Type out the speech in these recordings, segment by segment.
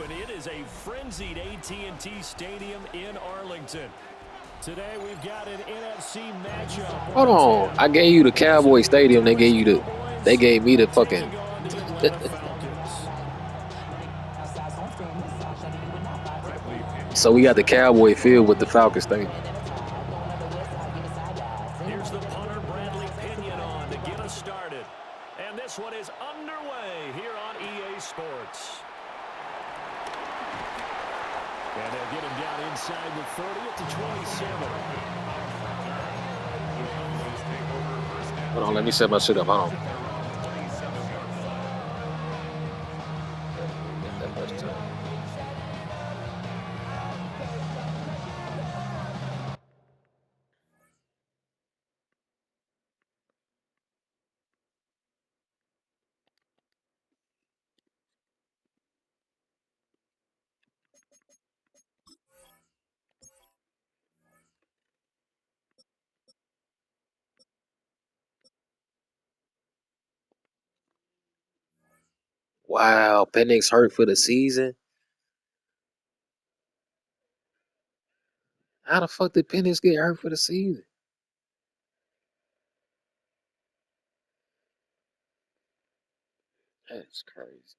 open. It is a frenzied AT&T Stadium in Arlington. Today we've got an NFC matchup. Hold on. I gave you the Cowboy Stadium. They gave me the fucking. So we got the Cowboy field with the Falcons Stadium. Here's the punter Bradley Pinion on to get us started. And this one is underway here on EA Sports. And they'll get him down inside the 30 at the 27. Hold on, let me set my shit up. Hold on. Wow, Penix hurt for the season. How the fuck did Penix get hurt for the season? That's crazy.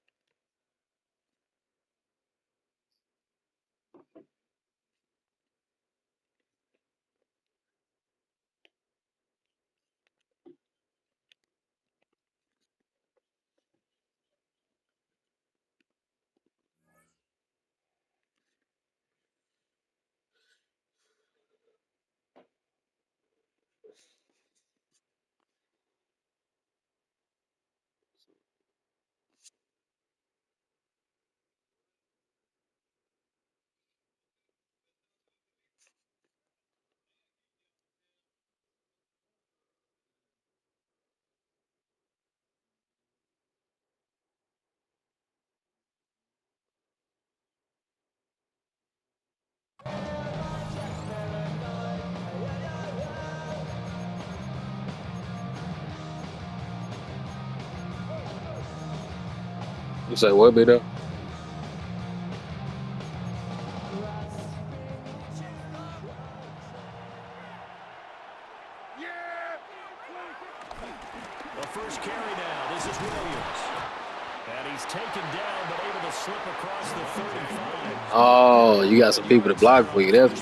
You say what, bit up? The first carry now. This is Williams. And he's taken down, but able to slip across the 35. Oh, you got some people to block for you. That's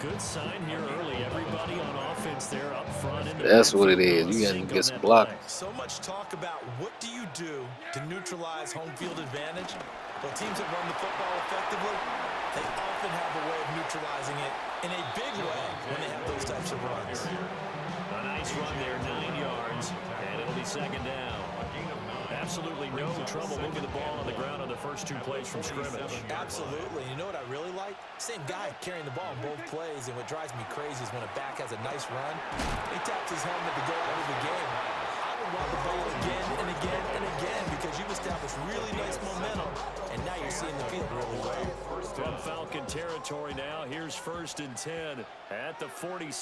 good sign here early. Everybody on offense there up front. That's what it is. You got to get some blocking. So much talk about what do you do to neutralize home field advantage? Well, teams that run the football effectively, they often have a way of neutralizing it in a big way when they have those types of runs. A nice run there, 9 yards, and it'll be second down. Absolutely no trouble moving the ball on the ground on the first two plays from scrimmage. Absolutely. You know what I really like? Same guy carrying the ball in both plays, and what drives me crazy is when a back has a nice run, he taps his helmet to go out of the game. I would want the ball again and again and again because you've established really nice momentum, and now you're seeing the field really well. From Falcon territory now, here's 1st and 10 at the 46.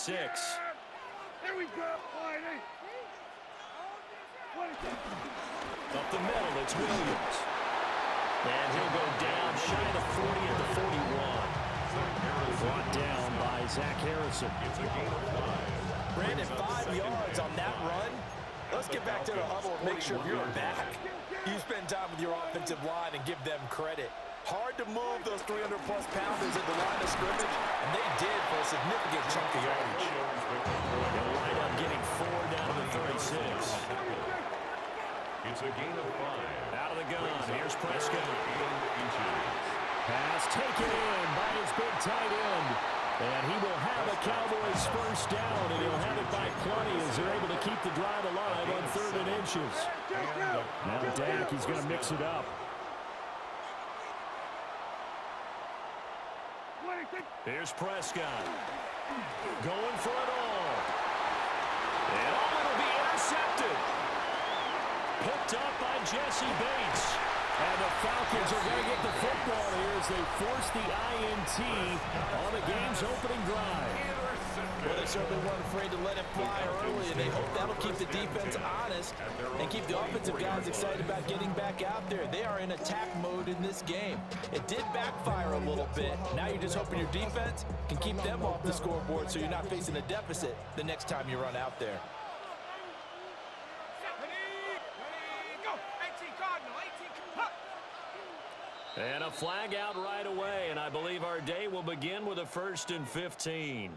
Here we go, Whitey. Up the middle, it's Williams. And he'll go down shy of the 40 at the 41. Brought down by Zach Harrison. It's a gain of 5. Brandon, 5 yards on that run. Let's get back to the huddle and make sure you're back. You spend time with your offensive line and give them credit. Hard to move those 300-plus pounders at the line of scrimmage, and they did for a significant chunk of yardage. They'll wind up getting 4 down to the 36. It's a gain of 5. Out of the gun, here's Prescott. Pass taken in by his big tight end. And he will have a Cowboys first down, and he'll have it by plenty as they're able to keep the drive alive on 3rd and inches. Now Dak, he's going to mix it up. Here's Prescott. Going for it all. And all will be intercepted. Picked up by Jesse Bates. And the Falcons are going to get the football here as they force the INT on the game's opening drive. Well, they certainly weren't afraid to let it fly early, and they hope that'll keep the defense honest and keep the offensive guys excited about getting back out there. They are in attack mode in this game. It did backfire a little bit. Now you're just hoping your defense can keep them off the scoreboard so you're not facing a deficit the next time you run out there. And a flag out right away, and I believe our day will begin with a 1st and 15.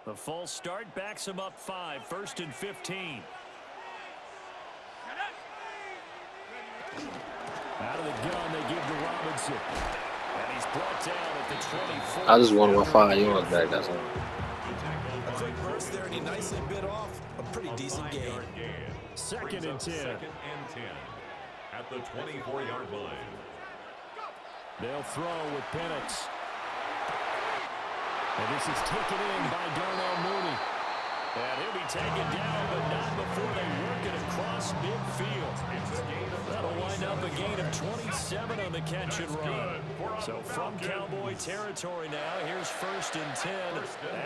The false start backs him up 5, 1st and 15. Out of the gun, they give to Robinson. And he's brought down at the 24. I just wanted my 5 yards back. That's all. A quick burst there, and he nicely bit off a pretty decent gain. 2nd and 10. 2nd and 10 at the 24-yard line. They'll throw with Penix. And this is taken in by Darnell Mooney. And he'll be taken down, but not before they work it across midfield. That'll wind up a gain of 27 on the catch and run. So from Cowboy territory now, here's 1st and 10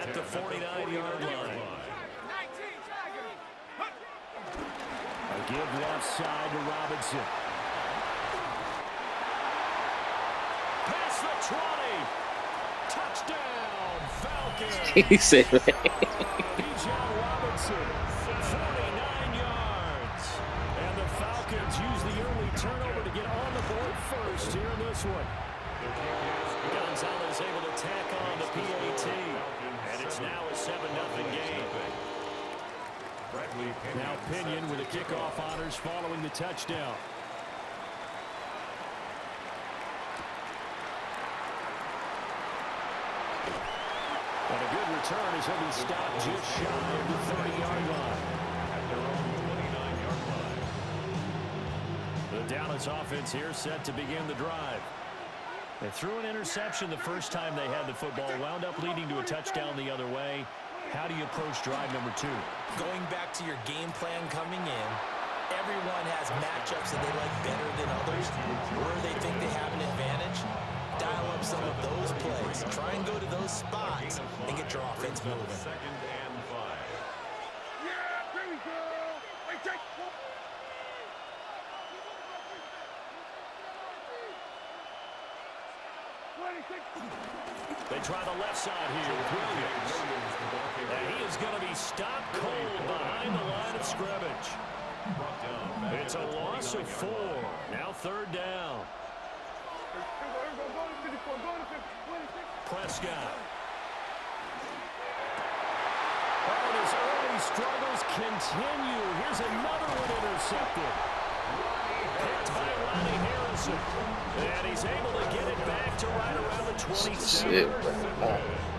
at the 49-yard line. A give left side to Robinson. Past the 20. Touchdown, Falcons. He said, man. Robinson, 49 yards. And the Falcons use the early turnover to get on the board first here in this one. Gonzalez able to tack on the PAT. And it's now a 7-0 game. Now Pinion with the kickoff honors following the touchdown. And a good return as he'll be stopped just shy of the 30-yard line. At their own 29-yard line. The Dallas offense here set to begin the drive. They threw an interception the first time they had the football, wound up leading to a touchdown the other way. How do you approach drive number 2? Going back to your game plan coming in, everyone has matchups that they like better than others, where they think they have an advantage. Dial up some of those plays. Try and go to those spots and get your offense moving. 2nd and 5. Yeah, there we go. Wait, take. They try the left side here with Williams. And he is going to be stopped cold behind the line of scrimmage. It's a loss of 4. Now 3rd down. Prescott. And his early struggles continue. Here's another one intercepted. Picked by Ronnie Harrison. And he's able to get it back to right around the 27.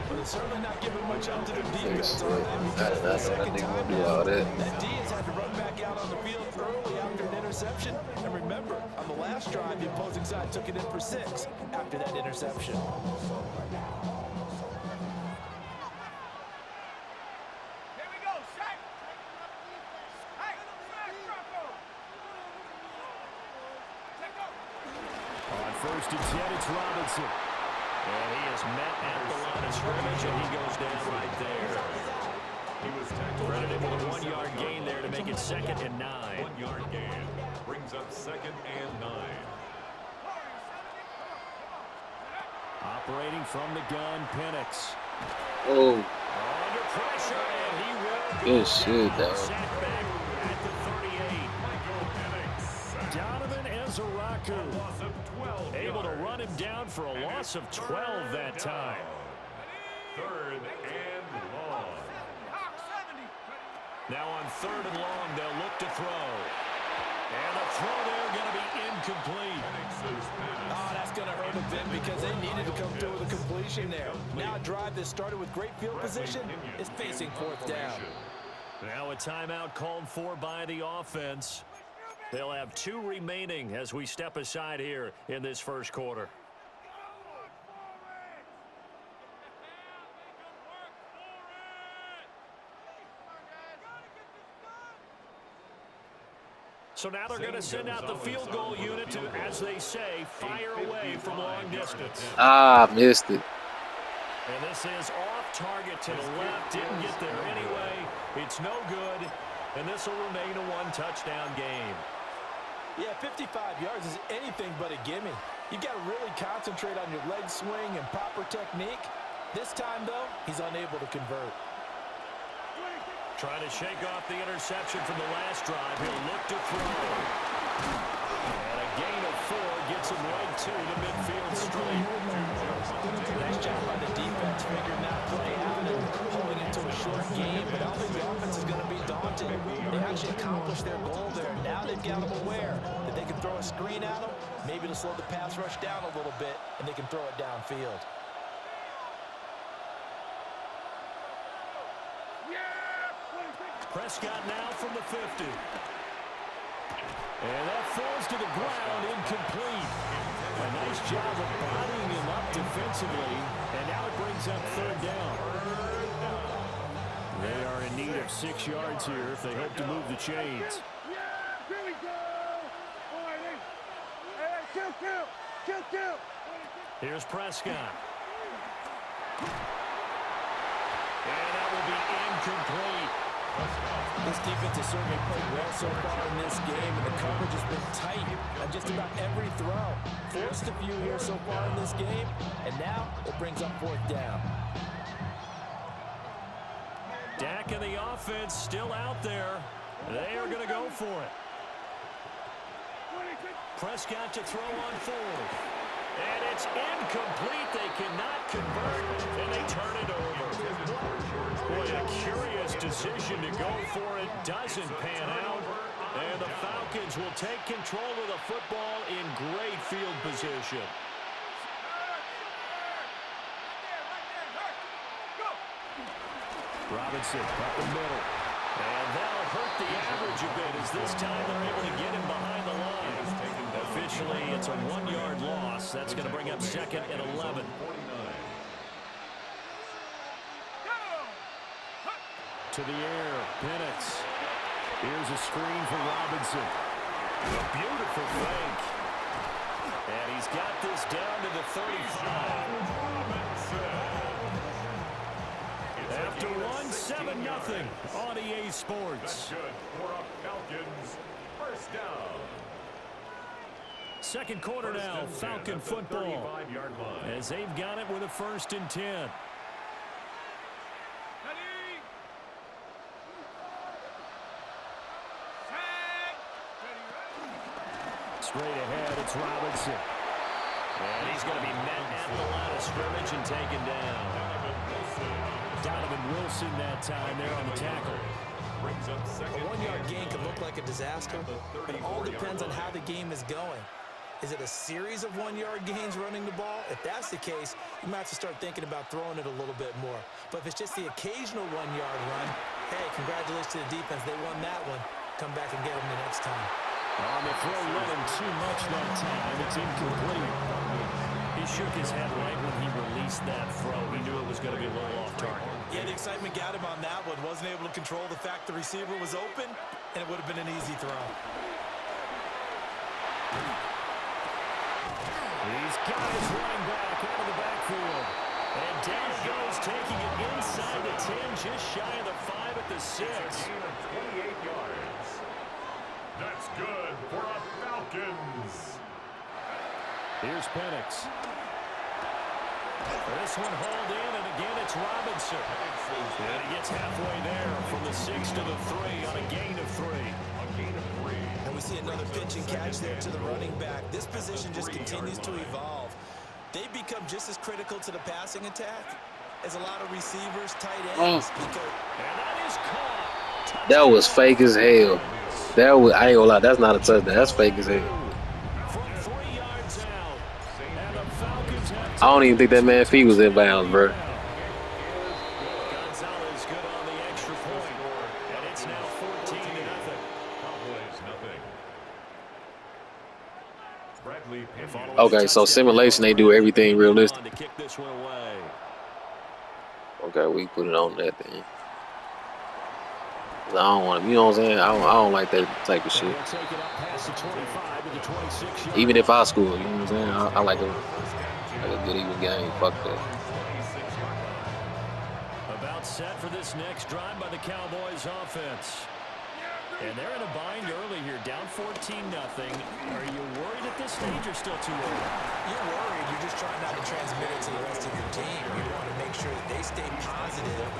But they're certainly not giving much up to the defense on that, because for the second time now, that D has had to run back out on the field early after an interception. And remember, on the last drive, the opposing side took it in for 6 after that interception. On 1st and 10, it's Robinson. And he is met at the line of scrimmage, and he goes down right there. He was tackled. Credited with a 1-yard gain there to make it 2nd and 9. 1-yard gain brings up 2nd and 9. Operating from the gun, Penix. Oh, Under pressure, and he will be good shit, dog. set back at the 38. Donovan Ezeraku able to run him down for a loss of 12 that time. 3rd and long. Now on 3rd and long, they'll look to throw. And the throw there going to be incomplete. Oh, that's going to hurt a bit because they needed to come through with a completion there. Now a drive that started with great field position is facing 4th down. Now a timeout called for by the offense. They'll have 2 remaining as we step aside here in this first quarter. So now they're going to send out the field goal unit to, as they say, fire away from long distance. Ah, missed it. And this is off target to the left. Didn't get there anyway. It's no good. And this will remain a one-touchdown game. Yeah, 55 yards is anything but a gimme. You've got to really concentrate on your leg swing and proper technique. This time, though, he's unable to convert. Trying to shake off the interception from the last drive. He'll look to throw. And a gain of 4 gets him right to the midfield straight. Nice job by the defense figuring that play out and holding it to a short game. But I don't think the offense is going to be daunted. They actually accomplished their goal there. Now they've got them aware that they can throw a screen at them, maybe to slow the pass rush down a little bit, and they can throw it downfield. Prescott now from the 50. And that falls to the ground, incomplete. A nice job of bodying him up defensively. And now it brings up third down. They are in need of 6 yards here if they hope to move the chains. Here we go. All right, kill. Here's Prescott. And that will be incomplete. This defense has certainly played well so far in this game, and the coverage has been tight on just about every throw. Forced a few here so far in this game, and now it brings up fourth down. Dak and the offense still out there. They are going to go for it. Prescott to throw on fourth. And it's incomplete. They cannot convert, and they turn it over. Boy, a curious decision to go for it. Doesn't pan out. And the Falcons will take control of the football in great field position. Robinson up the middle. And that'll hurt the average a bit as this time they're able to get him behind the line. Officially, it's a 1-yard loss. That's going to bring up second and 11. To the air, Penix. Here's a screen for Robinson. A beautiful fake. And he's got this down to the 35. After 1-7-0 on EA Sports. Good for a Falcons first down. Second quarter now, Falcon football. As they've got it with a 1st and 10. Straight ahead, it's Robinson. And he's going to be met at the line of scrimmage and taken down. Donovan Wilson that time there on the tackle. A 1-yard gain can look like a disaster, but it all depends on how the game is going. Is it a series of 1-yard gains running the ball? If that's the case, you might have to start thinking about throwing it a little bit more. But if it's just the occasional 1-yard run, hey, congratulations to the defense. They won that one. Come back and get them the next time. On the throw, let him too much that time. It's incomplete. He shook his head right when he released that throw. He knew it was going to be a little off target. Yeah, the excitement got him on that one. Wasn't able to control the fact the receiver was open, and it would have been an easy throw. These guys running back out of the backfield. And down he goes, taking it inside the 10, just shy of the 5 at the 6. 28 yards. That's good for a Falcons. Here's Penix. This one hauled in, and again it's Robinson. And he gets halfway there from the 6 to the 3 on a gain of 3. And we see another pitch and catch there to the running back. This position just continues to evolve. They become just as critical to the passing attack as a lot of receivers, tight ends. And that is caught. That was fake as hell. That was, I ain't gonna lie, that's not a touchdown. That's fake as hell. From 3 yards out. And the Falcons have I don't even think that man's feet was in bounds, bro. Gonzalez good on the extra point. And it's now 14-0. Cowboys nothing. Bradley Pinion. Okay, so simulation, they do everything realistic. To kick this one away. Okay, we put it on that then. I don't want to, you know what I'm saying? I don't like that type of And shit. he'll take it up past the 25 to the 26-yard Even if line. I score, you know what I'm saying? I like a good even game. Fuck that. About set for this next drive by the Cowboys offense. And they're in a bind early here, down 14-0. Are you worried at this stage or still too early? You're worried. You're just trying not to transmit it to the rest of your team. You want to make sure that they stay positive.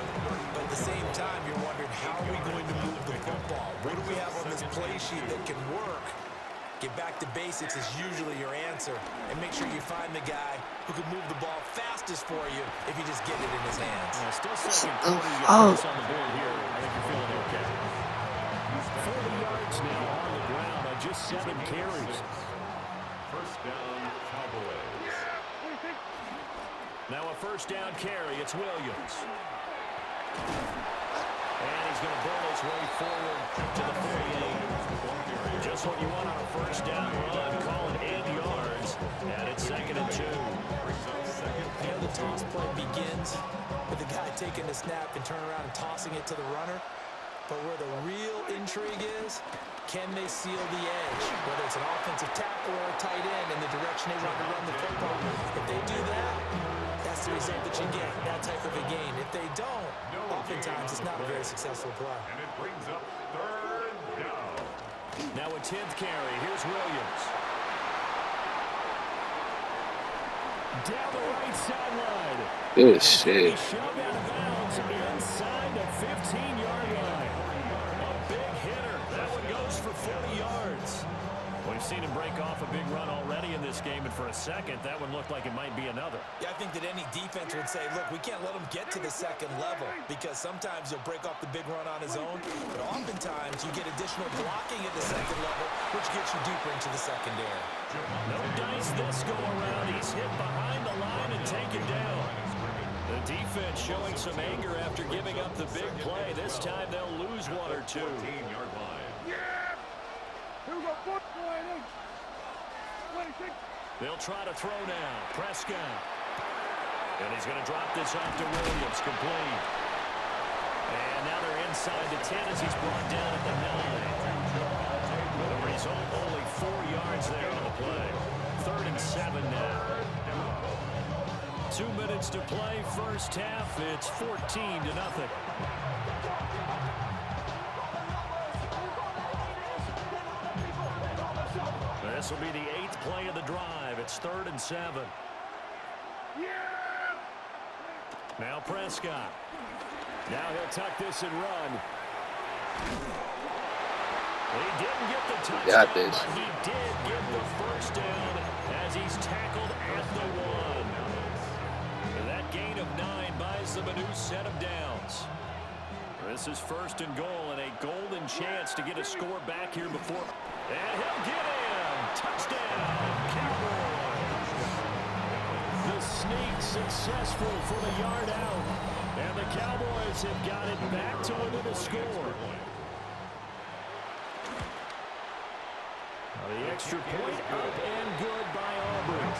But at the same time, you're wondering, how are we going to move the football? What do we have on this play sheet that can work? Get back to basics is usually your answer. And make sure you find the guy who can move the ball fastest for you if you just get it in his hands. Still second quarter, you get this on the board here. I think you're feeling okay. 40 yards now on the ground on just 7 carries. First down, Cowboys. Now a first down carry. It's Williams. And he's going to burn his way forward to the 48. Just what you want on a first down run. Call it 8 yards. And it's 2nd and 2. And the toss play begins with the guy taking the snap and turning around and tossing it to the runner. But where the real intrigue is, can they seal the edge? Whether it's an offensive tackle or a tight end in the direction they want to run the football. If they do that, that's the result that you get, that type of a gain. If they don't, oftentimes it's not a very successful play. And it brings up 3rd down. Now a 10th carry. Here's Williams. Down the right sideline. Good shit. Shoved out of bounds inside the 15-yard line. A big hitter. That one goes for 40 yards. We've seen him break off a big run already in this game, and for a second, that one looked like it might be another. Yeah, I think that any defense would say, look, we can't let him get to the second level because sometimes he'll break off the big run on his own, but oftentimes you get additional blocking at the second level, which gets you deeper into the secondary. No dice this go around. He's hit behind the line and taken down. The defense showing some anger after giving up the big play. This time they'll lose 1 or 2. 14-yard line. They'll try to throw now. Prescott. And he's going to drop this off to Williams. Complete. And now they're inside the 10 as he's brought down at the 9. The result, only 4 yards there on the play. 3rd and 7 now. 2 minutes to play, first half. It's 14-0. This will be the 8th play of the drive. It's 3rd and 7. Now Prescott. Now he'll tuck this and run. He didn't get the touchdown, Got this. but he did get the first down as he's tackled at the 1. That gain of 9 buys them a new set of downs. This is 1st and goal and a golden chance to get a score back here before. And he'll get in. Touchdown, Cowboys. The sneak successful for the yard out. And the Cowboys have got it back to within a score. The extra point up and good by Auburn.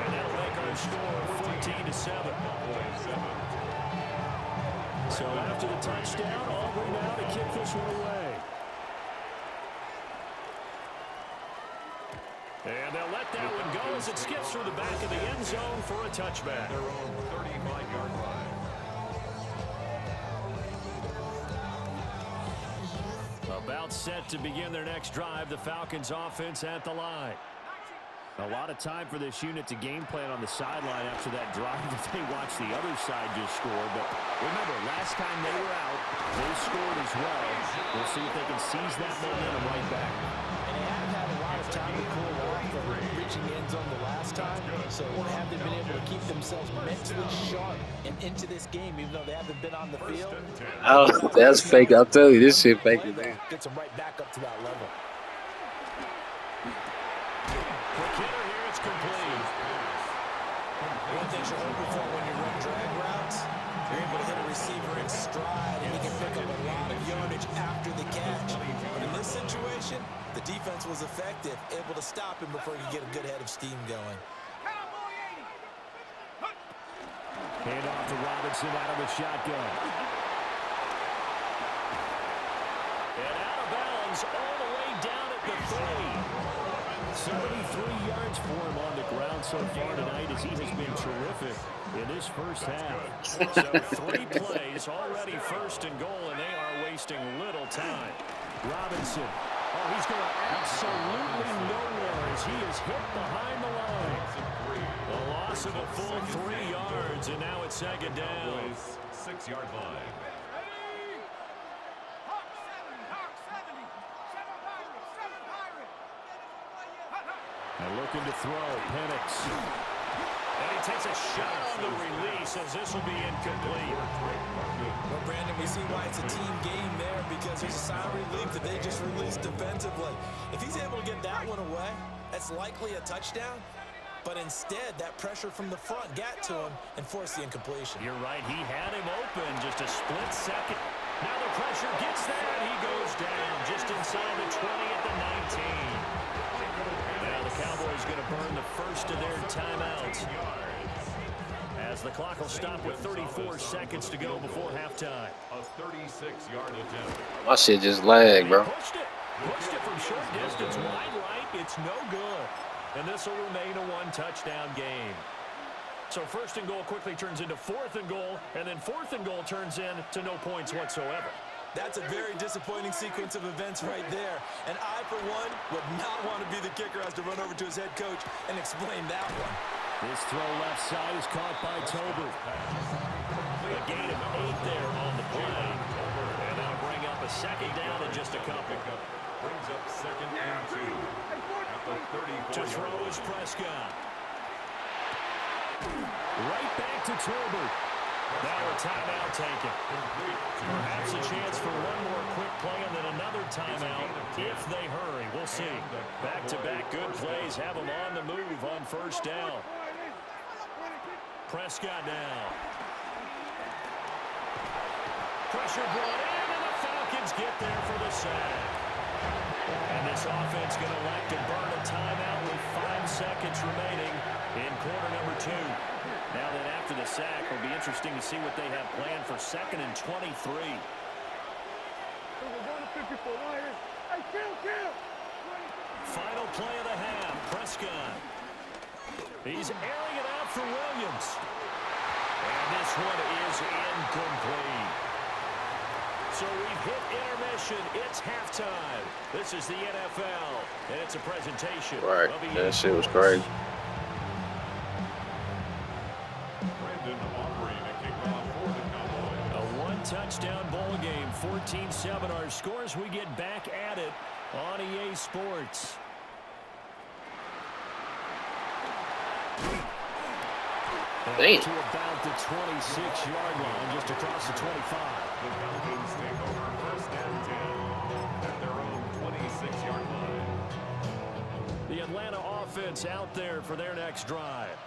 And that'll make our score 14-7. So after the touchdown, Auburn now to kick this one away. And they'll let that one go as it skips through the back of the end zone for a touchback. Their own 35-yard line. About set to begin their next drive, the Falcons offense at the line. A lot of time for this unit to game plan on the sideline after that drive that they watched the other side just score. But remember, last time they were out, they scored as well. We'll see if they can seize that momentum right back. And they haven't had a lot of time to cool off from reaching the end zone the last time. So have they been able to keep themselves mentally sharp and into this game, even though they haven't been on the field? Oh, that's fake. I'll tell you, this shit fake. Man. Gets them right back up to that level. Quick hitter here, it's complete. One thing you're hoping for when you run drag routes, you're able to hit a receiver in stride, and he can pick up a lot of yardage after the catch. But in this situation, the defense was effective, able to stop him before he could get a good head of steam going. Hand off to Robinson out of the shotgun. And out of bounds all the way down at the 30. 73 yards for him on the ground so far tonight as he has been terrific in this first half. So 3 plays, already first and goal, and they are wasting little time. Robinson. Oh, he's going absolutely nowhere as he is hit behind the line. A loss of a full 3 yards, and now it's second down. 6-yard line. And looking to throw, Penix. And he takes a shot on the release as this will be incomplete. Well, Brandon, we see why it's a team game there because there's a sign of relief that they just released defensively. If he's able to get that one away, that's likely a touchdown. But instead, that pressure from the front got to him and forced the incompletion. You're right. He had him open just a split second. Now the pressure gets there, and he goes down just inside the 20 at the 19. Now the Cowboys going to burn the first of their timeouts as the clock will stop with 34 seconds to go before halftime. A 36-yard attempt. My shit just lagged, bro. Pushed it from short distance, wide right. It's no good. And this will remain a one-touchdown game. So first and goal quickly turns into fourth and goal, and then fourth and goal turns into no points whatsoever. That's a very disappointing sequence of events right there. And I, for one, would not want to be the kicker as to run over to his head coach and explain that one. This throw left side is caught by Tober. A gain of 8 there on the play. And that'll bring up a second down in just a couple. Brings up second and 2 at the 34-yard To throw is Prescott. Right back to Tober. Now a timeout taken. Perhaps a chance for one more quick play and then another timeout if they hurry. We'll see. Back-to-back good plays have them on the move on first down. Prescott now. Pressure brought in, and the Falcons get there for the sack. And this offense going to like to burn a timeout with 5 seconds remaining in quarter number 2. Now that after the sack, it'll be interesting to see what they have planned for second and 23. Final play of the half, Prescott. He's airing it out for Williams. And this one is incomplete. So we've hit intermission. It's halftime. This is the NFL, and it's a presentation. Right, that shit was crazy. A one-touchdown ball game, 14-7 our scores. We get back at it on EA Sports. Damn. To about the 26-yard line, just across the 25. The Falcons take over first and 10 at their own 26-yard line. The Atlanta offense out there for their next drive.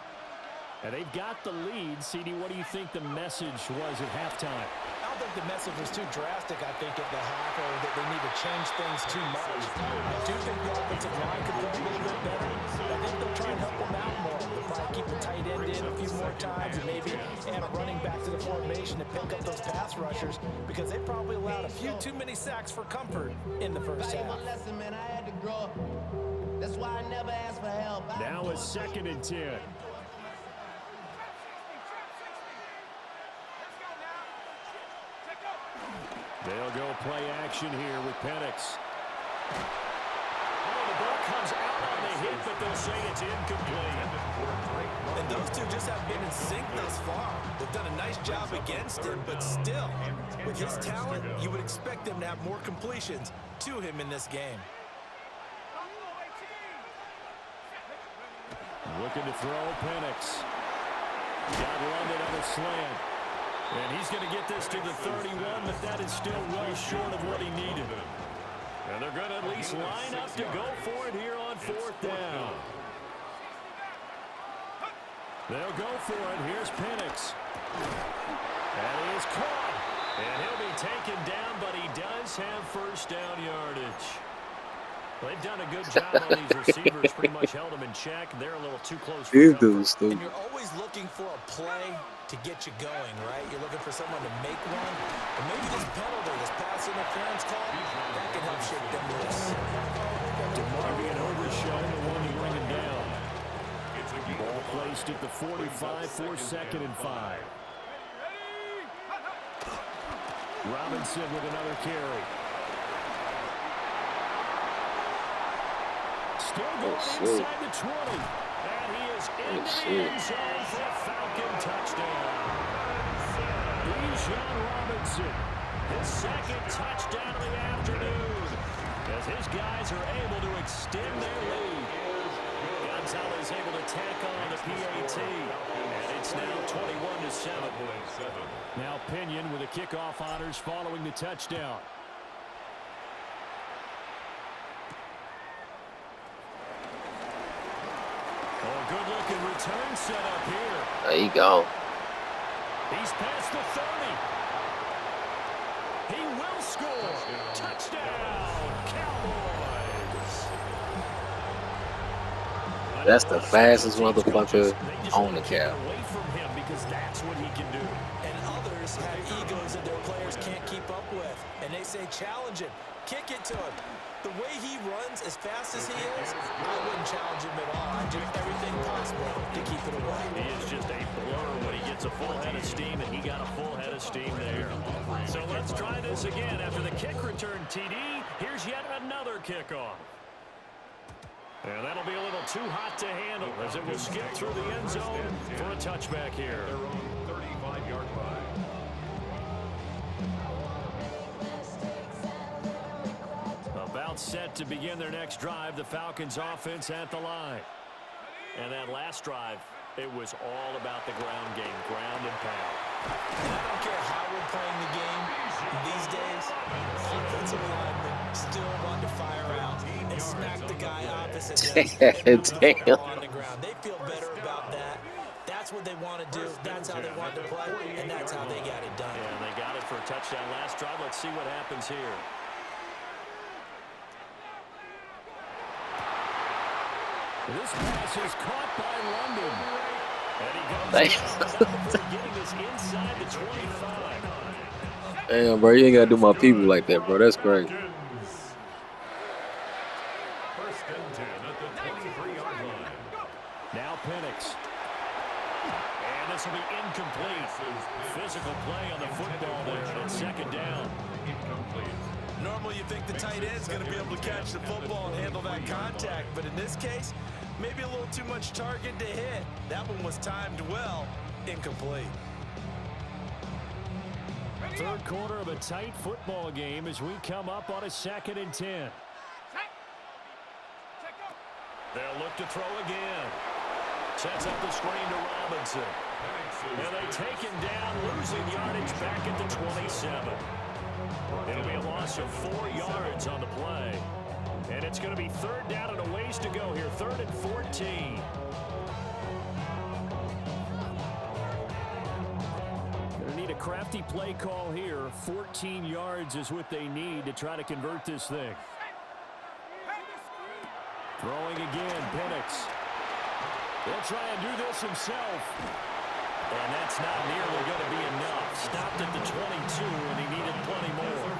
And they've got the lead. CD, what do you think the message was at halftime? I don't think the message was too drastic, I think, at the half, or that they need to change things too much. I do think the offensive line could play a little bit better. I think they'll try and help them out more. They'll probably keep the tight end in a few more times and maybe add a running back to the formation to pick up those pass rushers because they probably allowed a few too many sacks for comfort in the first half. That's why I never ask for help. Now a second and 10. They'll go play action here with Penix. Oh, the ball comes out on the hit, but they'll say it's incomplete. And those two just have been in sync thus far. They've done a nice job against him, but still, with his talent, you would expect them to have more completions to him in this game. Looking to throw, Penix. Got London on a slant. And he's going to get this to the 31, but that is still well short of what he needed. And they're going to at least line up to go for it here on fourth down. They'll go for it. Here's Penix. And he is caught. And he'll be taken down, but he does have first down yardage. They've done a good job on these receivers, pretty much held them in check. They're a little too close for These comfort. dudes stupid. And you're always looking for a play to get you going, right? You're looking for someone to make one. And maybe this penalty, this pass interference call, that shake them loose. DeMarvion overshot the one to bring him down. Ball placed at the 45 for 2nd and 5. Robinson with another carry. Still going inside the 20. And he is in the end zone for a Falcon touchdown. Bijan Robinson, his 2nd touchdown of the afternoon, as his guys are able to extend their lead. Gonzalez able to tack on the PAT, and it's now 21-7. Now Pinion with the kickoff honors following the touchdown. Oh, good-looking return set up here. There you go. He's past the 30. He will score. Touchdown, Cowboys. That's the fastest motherfucker on the cap. Away from him because that's what he can do. And others have egos that their players can't keep up with. And they say, challenge him. Kick it to him. The way he runs as fast as he is, I wouldn't challenge him at all. I'd do everything possible to keep it away. He is just a blur when he gets a full head of steam, and he got a full head of steam there. So let's try this again. After the kick return TD, here's yet another kickoff. And that'll be a little too hot to handle as it will skip through the end zone for a touchback here. Their own 35-yard line. About set to begin their next drive, the Falcons offense at the line. And that last drive, it was all about the ground game, ground and pound. And I don't care how we're playing the game these days, offensive linemen still want to fire out and smack the guy opposite them and move the football on the ground. They feel better about that. That's what they want to do. That's how they want to play, and that's how they got it done. And they got it for a touchdown last drive. Let's see what happens here. This pass is caught by London. And he goes getting this inside the 25. Damn, bro, you ain't gotta do my people like that, bro. That's great. First and 10 at the 23-yard line. Now Penix. And this will be incomplete. Physical play on the football there. And 2nd down. Incomplete. Normally you think the tight end's going to be able to catch the football and handle that contact, but in this case, maybe a little too much target to hit. That one was timed well, incomplete. Third quarter of a tight football game as we come up on a 2nd and 10. They'll look to throw again. Sets up the screen to Robinson. And they take him down, losing yardage back at the 27. It'll be a loss of 4 yards on the play. And it's going to be 3rd down and a ways to go here. 3rd and 14. Going to need a crafty play call here. 14 yards is what they need to try to convert this thing. Throwing again, Penix. He'll try and do this himself. And that's not nearly going to be enough. Stopped at the 22, and he needed plenty more.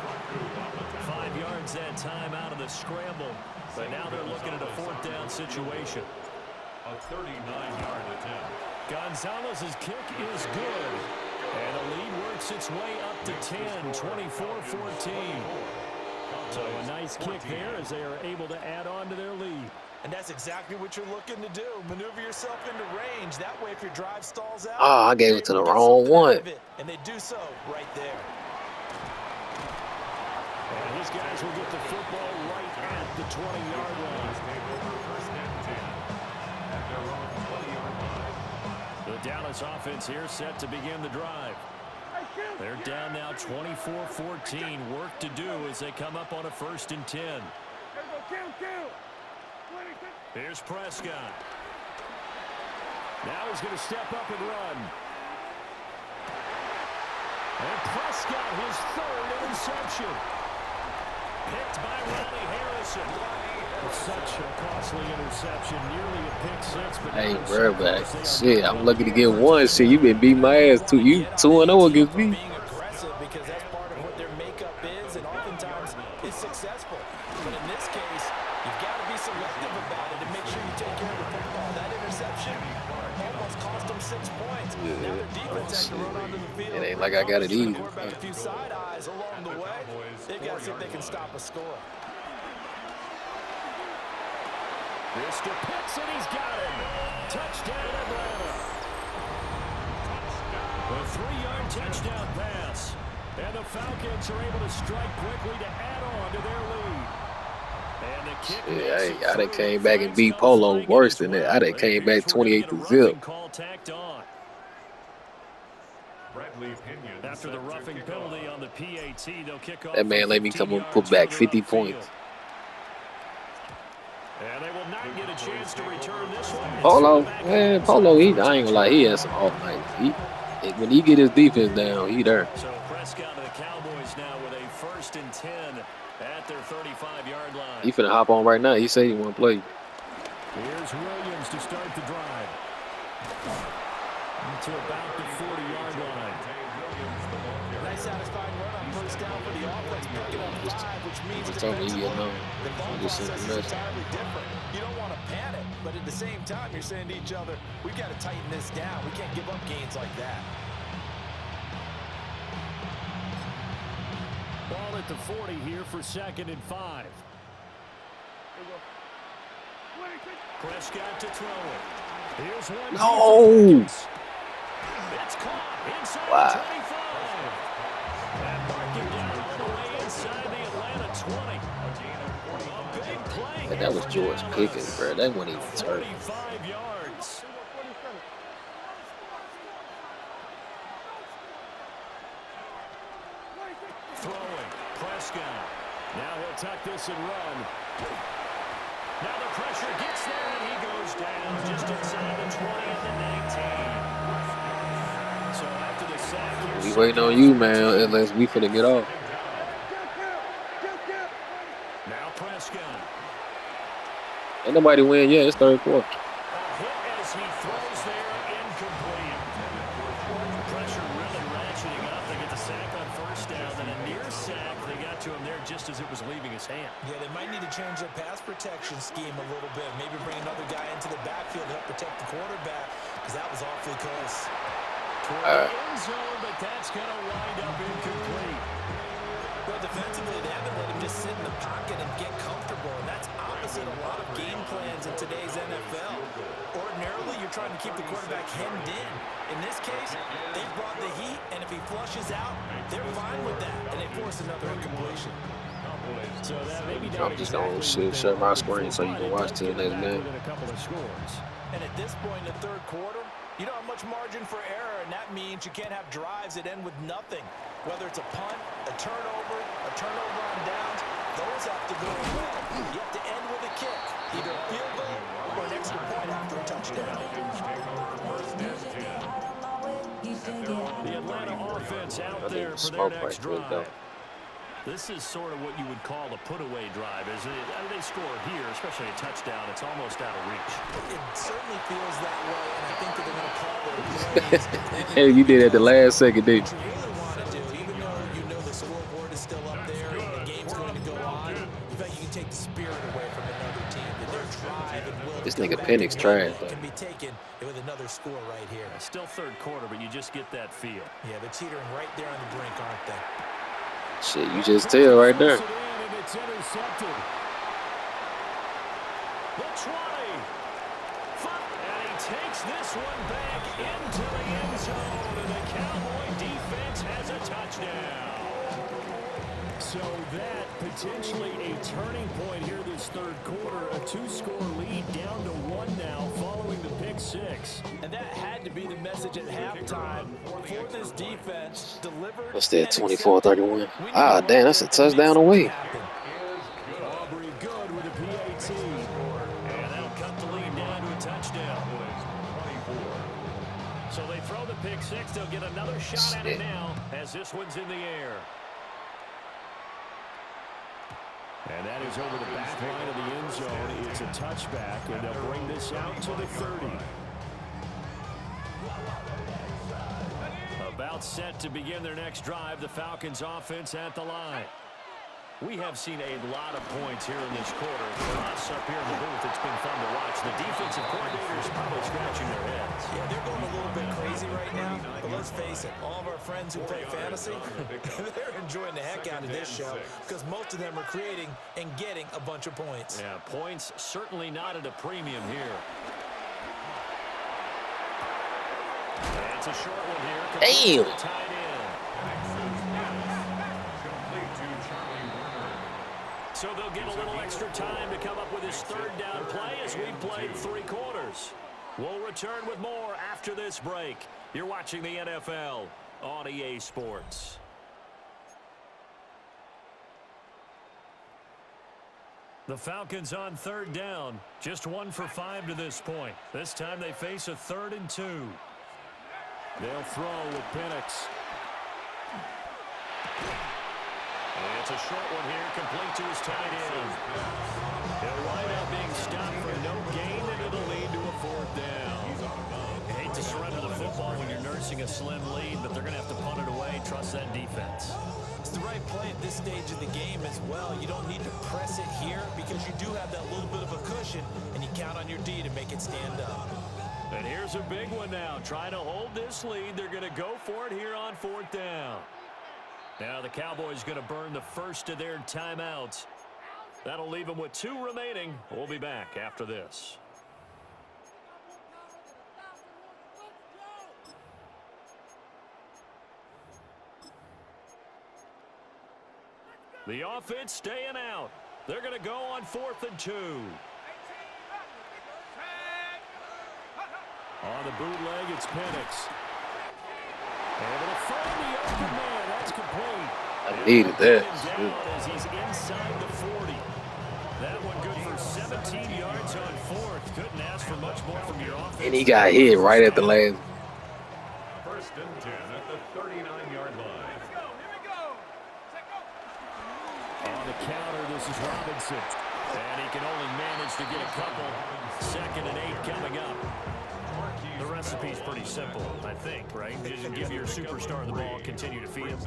5 yards that time out of the scramble. But now they're looking at a 4th down situation. A 39-yard attempt. Gonzalez's kick is good. And the lead works its way up to 10, 24-14. So a nice kick there as they are able to add on to their lead. And that's exactly what you're looking to do. Maneuver yourself into range. That way, if your drive stalls out, Oh, I gave it to the wrong one. and they do so right there. And his guys will get the football right at the 20-yard line. Take over first and 10 at their own 20-yard line. The Dallas offense here set to begin the drive. They're down now 24-14. Work to do as they come up on a 1st and 10. Here's Prescott. Now he's going to step up and run. And Prescott, his 3rd interception. Picked by Ronnie Harrison. Such a costly interception. Nearly a pick 6. But Hey, bro, back. Shit, I'm lucky to get one. Shit, you been beating my ass too. You 2-0 against me. Being aggressive because that's part part of what their makeup is, and oftentimes is successful. But in this case, you've got to be selective about it and make sure you take care of the football. That interception almost cost them 6 points. Now their defense has to run onto the field. It ain't like I got it easy. Quarterback a few side eyes along the way. They've got to see if they can stop a score. Mr. Pitts, and he's got him. Touchdown, Atlanta. A 3-yard touchdown pass. And the Falcons are able to strike quickly to add on to their lead. And the kick Yeah, I done came back and beat Polo worse than that. I done came back 28-0. After the roughing penalty on the PAT, they'll kick off. That man let me come and put back 50 points. And they will not get a chance to return this one. Polo, man, Polo, I ain't gonna lie, he has some off nights. When he get his defense down, he there. So Prescott to the Cowboys now with a 1st and 10 at their 35-yard line. He finna hop on right now. He said he want to play. Here's Williams to start the drive. To about the 40-yard line. Nice satisfying run on first down for the offense, picking up 5, which means Just told me he getting on. the ball Just sent process the is message. entirely different. You don't want to panic, but at the same time, you're saying to each other, we've got to tighten this down. We can't give up gains like that. Ball at the 40 here for 2nd and 5. Prescott to throw it. Here's one. No! It's caught inside Wow. the 25. And marking down all the way inside the Atlanta 20. A big play. Man, that was George Pickens, bro. That wasn't even turn. 45 yards. Throwing. Prescott. Now he'll tuck this and run. Now the pressure gets there, and he goes down just inside the 20 at the 19. So after the sack, We waiting on you, man, unless we finna get off. now Prescott. Ain't nobody win yet. It's third quarter. A hit as he throws there, incomplete. Pressure really ratcheting up. They get the sack on first down, and a near sack. They got to him there just as it was leaving his hand. Yeah, they might need to change their pass protection scheme a little bit. Maybe bring another guy into the backfield to help protect the quarterback, because that was awfully close. Toward the end zone, but that's going to wind up incomplete. Well, defensively, they haven't let him just sit in the pocket and get comfortable, and that's opposite a lot of game plans in today's NFL. Ordinarily, you're trying to keep the quarterback hemmed in. In this case, they brought the heat, and if he flushes out, they're fine with that, and they force another incompletion. So that maybe I'm just gonna shut my screen so you can watch till the next game. a couple of scores. And at this point in the third quarter, you don't have much margin for error, and that means you can't have drives that end with nothing. Whether it's a punt, a turnover on downs, those have to go away. You have to end with a kick, either a field goal or an extra point after a touchdown. The Atlanta offense out there for their Smoke next right there, drive. though. This is sort of what you would call a put-away drive, isn't it? I mean, they score here, especially a touchdown. It's almost out of reach. It certainly feels that way, and I think that they're going to call their plays. Hey, you did at the last second, didn't What you? you really want to do, even though you know the scoreboard is still up there and the game's going to go on, in fact, you can take the spirit away from another team. That their drive and will This to go nigga back Penix and trash, win though. can be taken with another score right here. Still third quarter, but you just get that feel. Yeah, they're teetering right there on the brink, aren't they? Shit, you just tell right there. And it's intercepted. The 20. And he takes this one back into the end zone. And the Cowboy defense has a touchdown. So that potentially a turning point here this third quarter. A 2-score lead down to 1 now following the pick 6. And that had to be the message at halftime for this defense. Delivered. What's that, 24-31? Ah, damn, that's a touchdown away. Aubrey good with a PAT. And that'll cut the lead down to a touchdown. So they throw the pick 6. They'll get another shot at it now as this one's in the air. And that is over the back line of the end zone. It's a touchback, and they'll bring this out to the 30. About set to begin their next drive. The Falcons offense at the line. We have seen a lot of points here in this quarter. For us up here in the booth, it's been fun to watch. The defensive coordinators probably scratching their heads. Yeah, they're going a little bit crazy right now. But let's face it, all of our friends who play fantasy, they're enjoying the heck out of this show because most of them are creating and getting a bunch of points. Yeah, points certainly not at a premium here. It's a short one here. Damn. Tied in. So they'll get a little extra time to come up with his third down play as we've played 3 quarters. We'll return with more after this break. You're watching the NFL on EA Sports. The Falcons on third down. Just 1 for 5 to this point. This time they face a 3rd and 2. They'll throw with Penix. It's a short one here, complete to his tight end. He'll wind up being stopped for no gain, and it'll lead to a 4th down. You hate to surrender the football when you're nursing a slim lead, but they're going to have to punt it away. Trust that defense. It's the right play at this stage of the game as well. You don't need to press it here because you do have that little bit of a cushion, and you count on your D to make it stand up. And here's a big one now. Trying to hold this lead. They're going to go for it here on 4th down. Now the Cowboys going to burn the first of their timeouts. That'll leave them with 2 remaining. We'll be back after this. The offense staying out. They're going to go on 4th and 2. On the bootleg, it's Penix. Able to find the open man. That's complete. I needed that. As he's inside the 40. That one good for 17 yards on 4th. Couldn't ask for much more from your offense. And he got hit right at the last. 1st and 10 at the 39-yard line. On the counter, this is Robinson. And he can only manage to get a couple. 2nd and 8 coming up. The recipe's pretty simple, I think, right? Just give your superstar the ball and continue to feed him.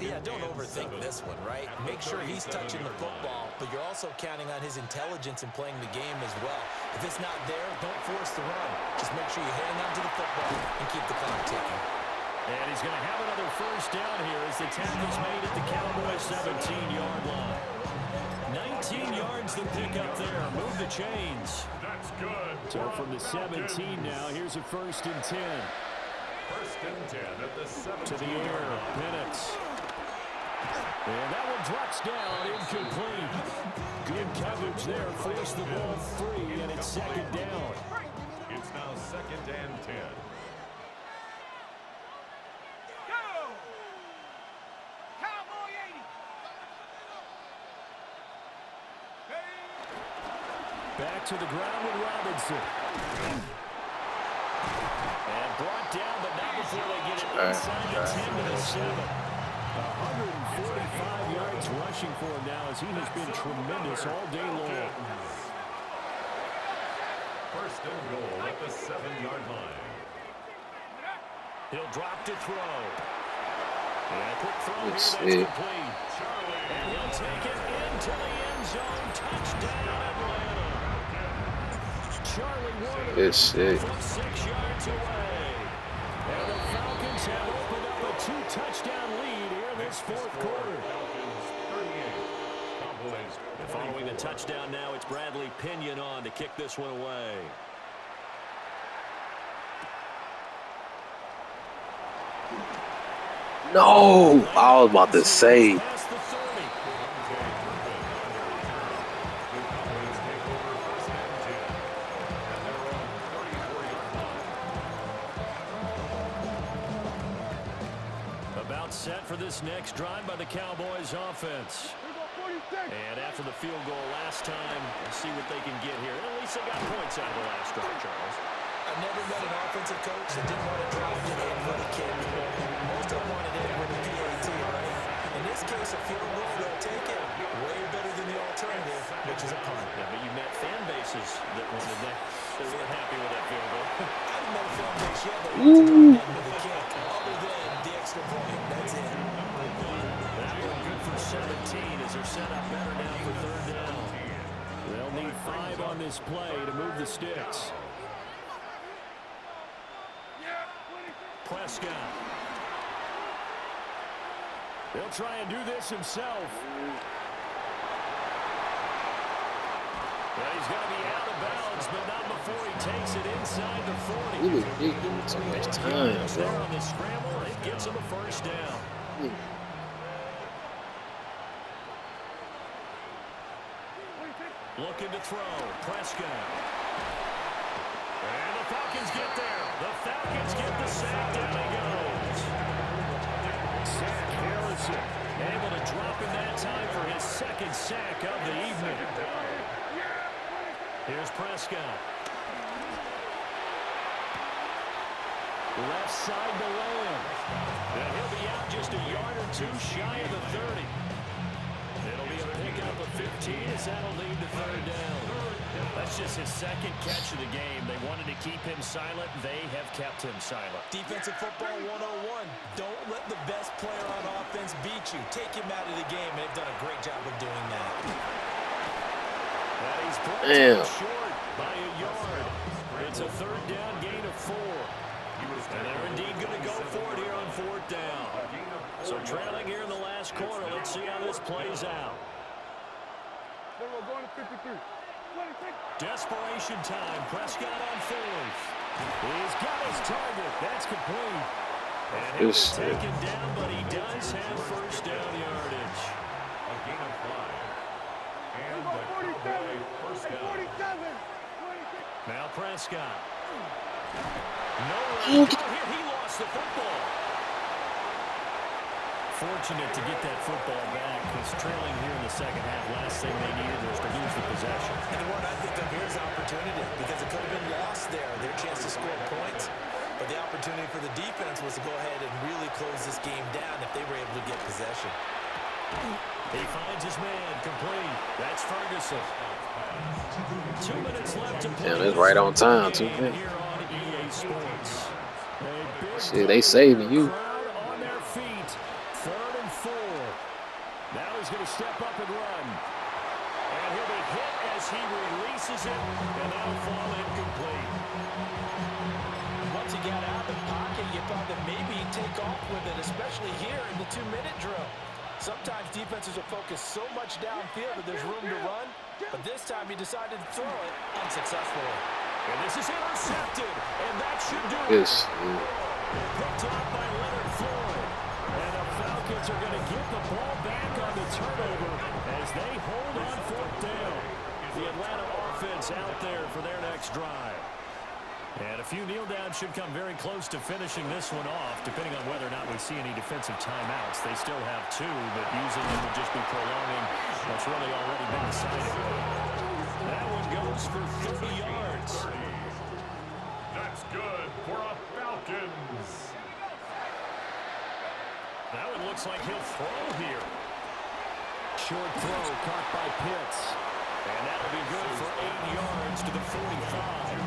Yeah, don't overthink this one, right? Make sure he's touching the football, but you're also counting on his intelligence in playing the game as well. If it's not there, don't force the run. Just make sure you hang on to the football and keep the clock ticking. And he's going to have another 1st down here as the tackle's made at the Cowboys' 17-yard line. 19 yards to pick up there. Move the chains. That's good. So from the 17 now, here's a 1st and 10. 1st and 10 at the 17. To the air, Penix. And that one drops down, incomplete. Good coverage there, forced the ball free, and it's 2nd down. It's now 2nd and 10. Back to the ground with Robinson. And brought down, but not before they get it inside the 10 to the 7. 145 yards rushing for him now as he has been tremendous all day long. 1st and goal at the 7-yard line. He'll drop to throw. And a quick throw here, That's that's it. complete. And he'll take it into the end zone. Touchdown, Atlanta. Charlie Warner It's it. from 6 yards away. And the Falcons have opened up a 2-touchdown lead here in this 4th quarter. Falcons 38. Cowboys. And following the touchdown now, it's Bradley Pinion on to kick this one away. No, I was about to say. Past the 30. About set for this next drive by the Cowboys offense. And after the field goal last time, we'll see what they can get here. At least they got points out of the last drive, Charles. I've never met an offensive coach that didn't want to drop it in for the kick. Most of them wanted it with the PAT, right? In this case, a field goal, they'll take it. Way better than the alternative, which is a punt. Yeah, but you met fan bases that wanted that. They weren't happy with that field goal. I've Madden NFL base, yeah, they want to go Ooh. ahead with a kick. Other than the extra point, that's it. That one good for 17 as they're set up better now for third down. They'll need 5 on this play to move the sticks. Prescott. He'll try and do this himself. Well, he's going to be out of bounds, but not before he takes it inside the 40. Really big, so much time, There bro. on the scramble, it gets him a first down. Looking to throw. Prescott. And the Falcons get there. The Falcons get the sack. Down he goes. Zach Harrison able to drop in that time for his second sack of the evening. Here's Prescott. Left side to Lamb. And he'll be out just a yard or two shy of the 30. It'll be a pickup of 15 as that'll lead to third down. That's just his second catch of the game. They wanted to keep him silent. They have kept him silent. Defensive football 101. Don't let the best player on offense beat you. Take him out of the game, and they've done a great job of doing that. And he's brought Damn. short by a yard. It's a third down gain of 4. And they're indeed going to go for it here on fourth down. So trailing here in the last quarter. Let's see how this plays out. Desperation time. Prescott on fourth. He's got his target. That's complete. And he was taken down, but he does have first down yardage. A gain of 5. And the Cowboy first down. Now Prescott. Nowhere to go here. He lost the football. Fortunate to get that football back because trailing here in the second half, last thing they needed was to lose the possession. And the one I think of here is opportunity because it could have been lost there, their chance to score points. But the opportunity for the defense was to go ahead and really close this game down if they were able to get possession. He finds his man complete. That's Ferguson. 2 minutes left to play. Damn, that's right on time, too. Here on EA Sports. Shit, they saving you. Crowd on their feet. 3rd and 4. Now he's going to step up and run. And he'll be hit as he releases it. And that'll fall incomplete. Once he got out of the pocket, you thought that maybe he'd take off with it, especially here in the 2-minute drill. Sometimes defenses are focused so much downfield that there's room to run, but this time he decided to throw it unsuccessfully. And this is intercepted, and that should do it. Yes. Picked off by Leonard Floyd. And the Falcons are going to get the ball back on the turnover as they hold on fourth down. The Atlanta offense out there for their next drive. And a few kneel downs should come very close to finishing this one off, depending on whether or not we see any defensive timeouts. They still have 2, but using them would just be prolonging what's really already been decided. That one goes for 30 yards. That's good for a Falcons. That one looks like he'll throw here. Short throw caught by Pitts. And that'll be good for 8 yards to the 45.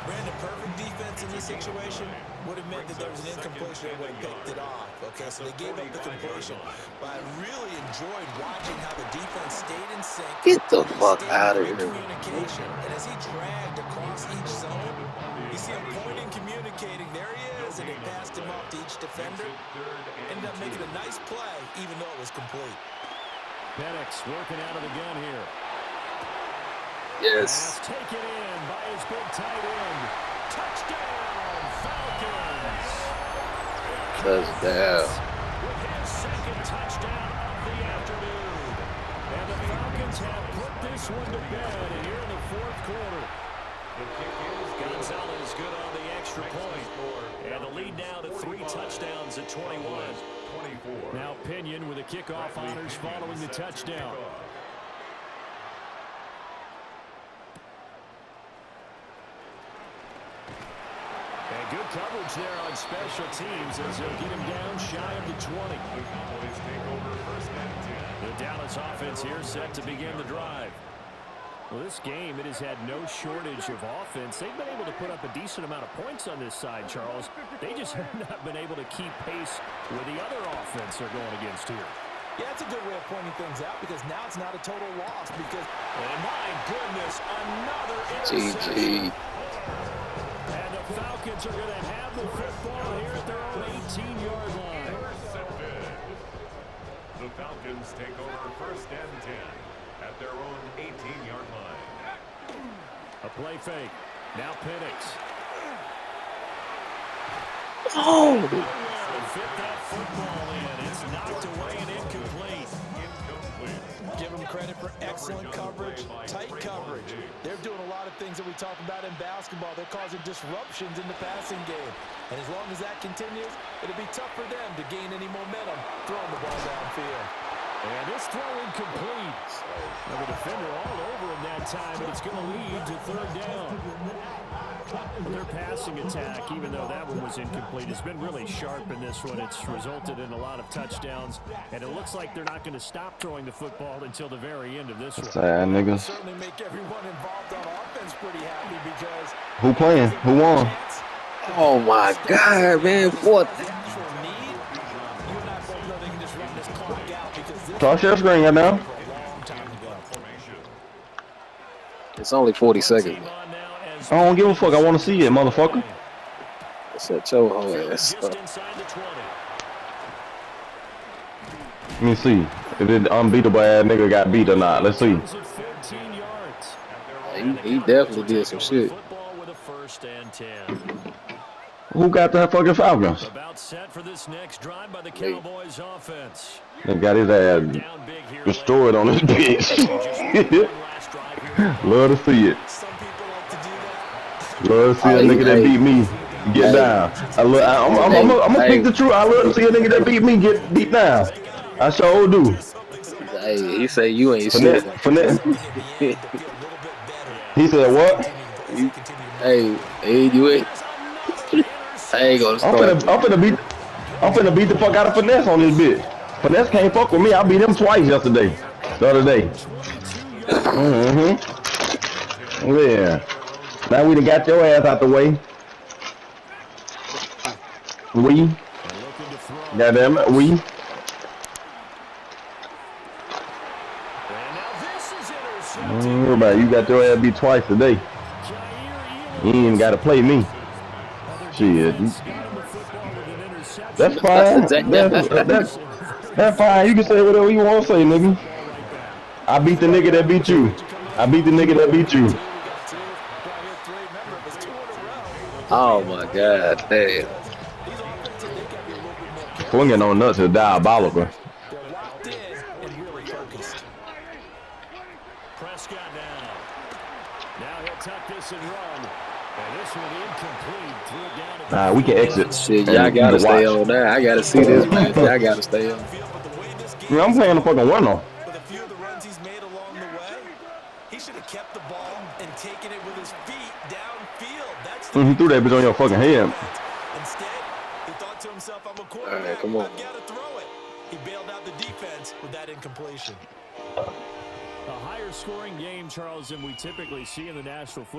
Brandon, perfect defense in this situation would have meant that there was an incompletion and would have picked it off. Okay, so they gave up the completion. But I really enjoyed watching how the defense stayed in sync. Get the fuck out of Great here. communication. And as he dragged across each zone, you see him pointing, communicating. There he is, and they passed him off to each defender. Ended up making a nice play, even though it was complete. Penix working out of the gun here. Yes. Pass taken in by his big tight end. Touchdown, Falcons. Touchdown. With his second touchdown of the afternoon. And the Falcons have put this one to bed here in the fourth quarter. Gonzalez good on the extra point. And the lead now to 3 touchdowns at 21. Now Pinion with the kickoff honors following the touchdown. And good coverage there on special teams as they'll get him down shy of the 20. Cowboys take over first and 10. The Dallas offense here set to begin the drive. Well, this game, it has had no shortage of offense. They've been able to put up a decent amount of points on this side, Charles. They just have not been able to keep pace with the other offense they're going against here. Yeah, that's a good way of pointing things out because now it's not a total loss because... And my goodness, another interception. GG. And the Falcons are going to have the football here at their own 18-yard line. Intercepted. The Falcons take over first and 10 at their own 18-yard line. A play fake. Now Penix. Oh! Fit that football in. It's knocked away and incomplete. Give them credit for excellent coverage, tight coverage. They're doing a lot of things that we talk about in basketball. They're causing disruptions in the passing game. And as long as that continues, it'll be tough for them to gain any momentum throwing the ball downfield. And this throw incomplete. And the defender all over him that time, and it's going to lead to third down. Their passing attack, even though that one was incomplete, has been really sharp in this one. It's resulted in a lot of touchdowns, and it looks like they're not going to stop throwing the football until the very end of this one. Sad niggas. Certainly make everyone involved on offense pretty happy because Who playing? Who won? Oh my God, man! What? Toss your screen right now. It's only 40 seconds. I don't give a fuck. I want to see it, motherfucker. Set your whole ass Just up. inside the 20. Let me see if the unbeatable ass nigga got beat or not. Let's see. At 15 yards. He definitely did some shit. Football with a first and 10. Who got the fucking Falcons? About set for this next drive by the Cowboys offense. They got his ass Down big here. destroyed on this bitch. Last drive here. Love to see it. some people like to do that. Love to see a nigga that beat me get down. I'm gonna speak the truth. I love to see a nigga that beat me get beat down. I sure do. Hey, he say you ain't shit. Finesse. He said what? Hey, you ain't. I ain't gonna start. I'm finna beat the fuck out of Finesse on this bitch. Finesse can't fuck with me. I beat him twice yesterday. The other day. Yeah. Now we done got your ass out the way. Goddamn it, we. And now this is intercepted. Everybody, you got your ass beat twice today. You ain't even gotta play me. Shit. That's fine. That's fine. You can say whatever you want to say, nigga. I beat the nigga that beat you. I beat the nigga that beat you. Oh my God, damn. Swinging on nuts is diabolical. They're locked in and really focused. Prescott now. Now he'll tuck this and run. And this one incomplete. Threw it down to Nah, we can exit. Shit, y'all gotta stay on there. I gotta see this match. I gotta stay on. Yeah, I'm playing the fucking winner. With a few of the runs he's made along the way, he should have kept the ball and taken it with his feet downfield. That's the He threw that bitch on your fucking head. Instead, he thought to himself, I'm a quarterback. All right, come on. I've got to throw it. He bailed out the defense with that incompletion. a higher scoring game, Charles, than we typically see in the National Football